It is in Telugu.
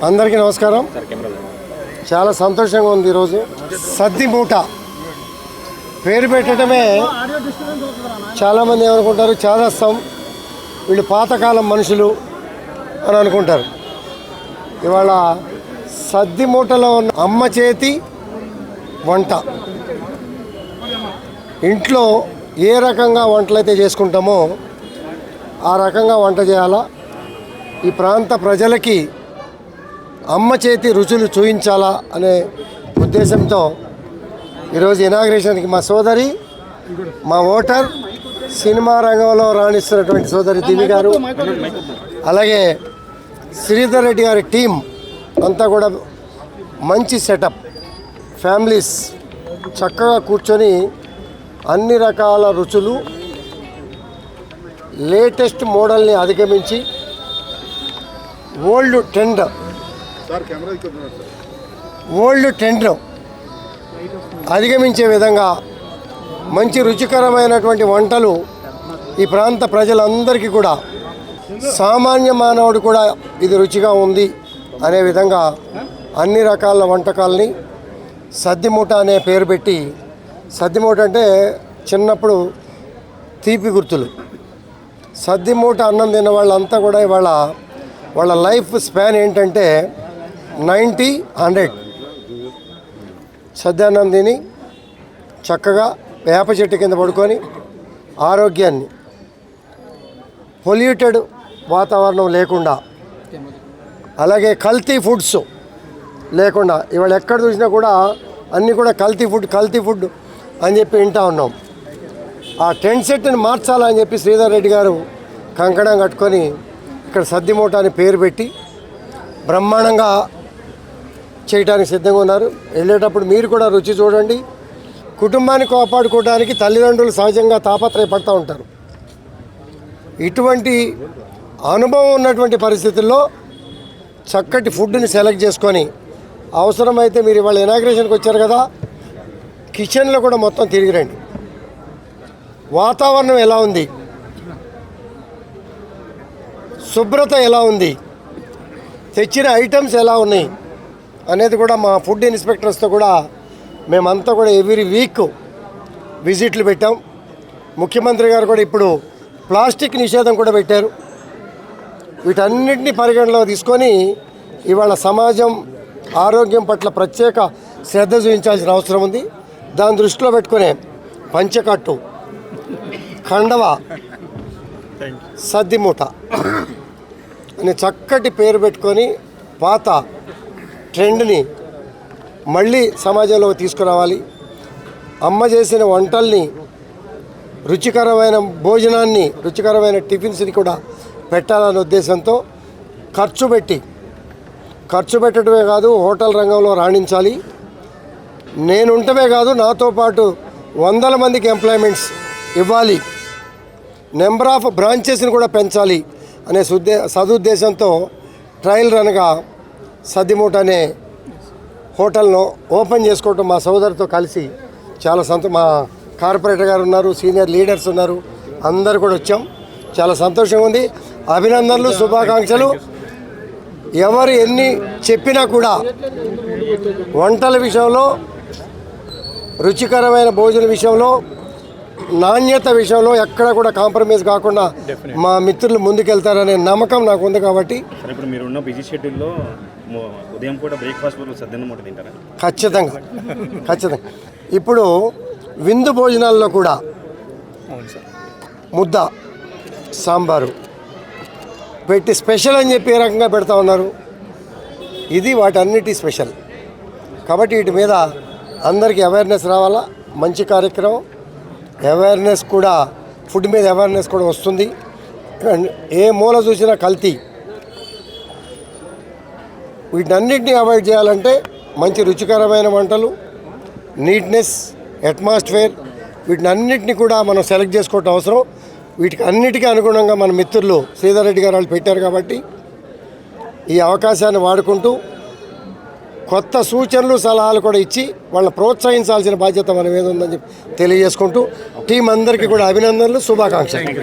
అందరికీ నమస్కారం. చాలా సంతోషంగా ఉంది. ఈరోజు సద్ది మూట పేరు పెట్టడమే చాలామంది ఏమనుకుంటారు, చాదస్తం, వీళ్ళు పాతకాలం మనుషులు అని అనుకుంటారు. ఇవాళ సద్ది మూటలో ఉన్న అమ్మ చేతి వంట, ఇంట్లో ఏ రకంగా వంటలైతే చేసుకుంటామో ఆ రకంగా వంట చేయాలా, ఈ ప్రాంత ప్రజలకి అమ్మ చేతి రుచులు చూపించాలా అనే ఉద్దేశంతో ఈరోజు ఇనాగ్రేషన్కి మా సోదరి, మా ఓటర్, సినిమా రంగంలో రాణిస్తున్నటువంటి సోదరి దివి గారు, అలాగే శ్రీధర్ రెడ్డి గారి టీం అంతా కూడా మంచి సెటప్, ఫ్యామిలీస్ చక్కగా కూర్చొని అన్ని రకాల రుచులు లేటెస్ట్ మోడల్ని అధిగమించి ఓల్డ్ ట్రెండ్ అధిగమించే విధంగా మంచి రుచికరమైనటువంటి వంటలు ఈ ప్రాంత ప్రజలందరికీ కూడా, సామాన్య మానవుడు కూడా ఇది రుచిగా ఉంది అనే విధంగా అన్ని రకాల వంటకాలని సద్దిమూట అనే పేరు పెట్టి, సద్దిమూట అంటే చిన్నప్పుడు తీపి గుర్తులు. సద్దిమూట అన్నం తిన్న వాళ్ళంతా కూడా ఇవాళ వాళ్ళ లైఫ్ స్పాన్ ఏంటంటే 90-100. సద్దాన్నం తిని చక్కగా వేప చెట్టు కింద పడుకొని ఆరోగ్యాన్ని, పొల్యూటెడ్ వాతావరణం లేకుండా, అలాగే కల్తీ ఫుడ్స్ లేకుండా, ఇవాళ ఎక్కడ చూసినా కూడా అన్నీ కూడా కల్తీ ఫుడ్ అని చెప్పి వింటా ఉన్నాం. ఆ ట్రెండ్ సెట్ని మార్చాలని చెప్పి శ్రీధర్ రెడ్డి గారు కంకణం కట్టుకొని ఇక్కడ సద్దిమూట అని పేరు పెట్టి బ్రహ్మాండంగా చేయడానికి సిద్ధంగా ఉన్నారు. వెళ్ళేటప్పుడు మీరు కూడా రుచి చూడండి. కుటుంబాన్ని కాపాడుకోవడానికి తల్లిదండ్రులు సహజంగా తాపత్రయపడుతూ ఉంటారు. ఇటువంటి అనుభవం ఉన్నటువంటి పరిస్థితుల్లో చక్కటి ఫుడ్ని సెలెక్ట్ చేసుకొని, అవసరమైతే మీరు ఇవాళ ఇనాగ్రేషన్కి వచ్చారు కదా, కిచెన్లో కూడా మొత్తం తిరిగి రండి. వాతావరణం ఎలా ఉంది, శుభ్రత ఎలా ఉంది, తెచ్చిన ఐటమ్స్ ఎలా ఉన్నాయి అనేది కూడా మా ఫుడ్ ఇన్స్పెక్టర్స్తో కూడా మేమంతా కూడా ఎవ్రీ వీక్ విజిట్లు పెట్టాం. ముఖ్యమంత్రి గారు కూడా ఇప్పుడు ప్లాస్టిక్ నిషేధం కూడా పెట్టారు. వీటన్నిటిని పరిగణలో తీసుకొని ఇవాళ సమాజం ఆరోగ్యం పట్ల ప్రత్యేక శ్రద్ధ చూపించాల్సిన అవసరం ఉంది. దాన్ని దృష్టిలో పెట్టుకునే పంచకట్టు, ఖండవ, సద్దిమూట అని చక్కటి పేరు పెట్టుకొని పాత ట్రెండ్ని మళ్ళీ సమాజంలోకి తీసుకురావాలి. అమ్మ చేసిన వంటల్ని, రుచికరమైన భోజనాన్ని, రుచికరమైన టిఫిన్స్ని కూడా పెట్టాలనే ఉద్దేశంతో ఖర్చు పెట్టడమే కాదు, హోటల్ రంగంలో రాణించాలి. నేనుంటమే కాదు, నాతో పాటు 100 మందికి ఎంప్లాయ్మెంట్స్ ఇవ్వాలి, నెంబర్ ఆఫ్ బ్రాంచెస్ని కూడా పెంచాలి అనే సదుద్దేశంతో ట్రయల్ రన్గా సద్దిమూట అనే హోటల్ను ఓపెన్ చేసుకోవటం మా సోదరితో కలిసి చాలా మా కార్పొరేటర్ గారు ఉన్నారు, సీనియర్ లీడర్స్ ఉన్నారు, అందరు కూడా వచ్చాం. చాలా సంతోషంగా ఉంది. అభినందనలు, శుభాకాంక్షలు. ఎవరు ఎన్ని చెప్పినా కూడా వంటల విషయంలో, రుచికరమైన భోజన విషయంలో, నాణ్యత విషయంలో ఎక్కడ కూడా కాంప్రమైజ్ కాకుండా మా మిత్రులు ముందుకెళ్తారనే నమ్మకం నాకు ఉంది. కాబట్టి ఇప్పుడు మీరున్న బిజీ షెడ్యూల్లో ఉదయం పూట బ్రేక్ఫాస్ట్ సద్దిమూట తింటారా? ఖచ్చితంగా. ఇప్పుడు విందు భోజనాల్లో కూడా ముద్ద, సాంబారు పెట్టి స్పెషల్ అని చెప్పి ఏ రకంగా పెడతా ఉన్నారు. ఇది వాటన్నిటి స్పెషల్. కాబట్టి వీటి మీద అందరికీ అవేర్నెస్ రావాలా. మంచి కార్యక్రమం. అవేర్నెస్ కూడా, ఫుడ్ మీద అవేర్నెస్ కూడా వస్తుంది. ఏ మూల చూసినా కల్తీ. వీటన్నిటిని అవాయిడ్ చేయాలంటే మంచి రుచికరమైన వంటలు, నీట్నెస్, అట్మాస్ఫియర్, వీటినన్నిటిని కూడా మనం సెలెక్ట్ చేసుకోవటం అవసరం. వీటికి అన్నిటికీ అనుగుణంగా మన మిత్రులు శ్రీధర్ రెడ్డి గారు వాళ్ళు పెట్టారు. కాబట్టి ఈ అవకాశాన్ని వాడుకుంటూ కొత్త సూచనలు, సలహాలు కూడా ఇచ్చి వాళ్ళని ప్రోత్సహించాల్సిన బాధ్యత మన మీద ఉందని చెప్పి తెలియజేసుకుంటూ టీం అందరికీ కూడా అభినందనలు, శుభాకాంక్షలు.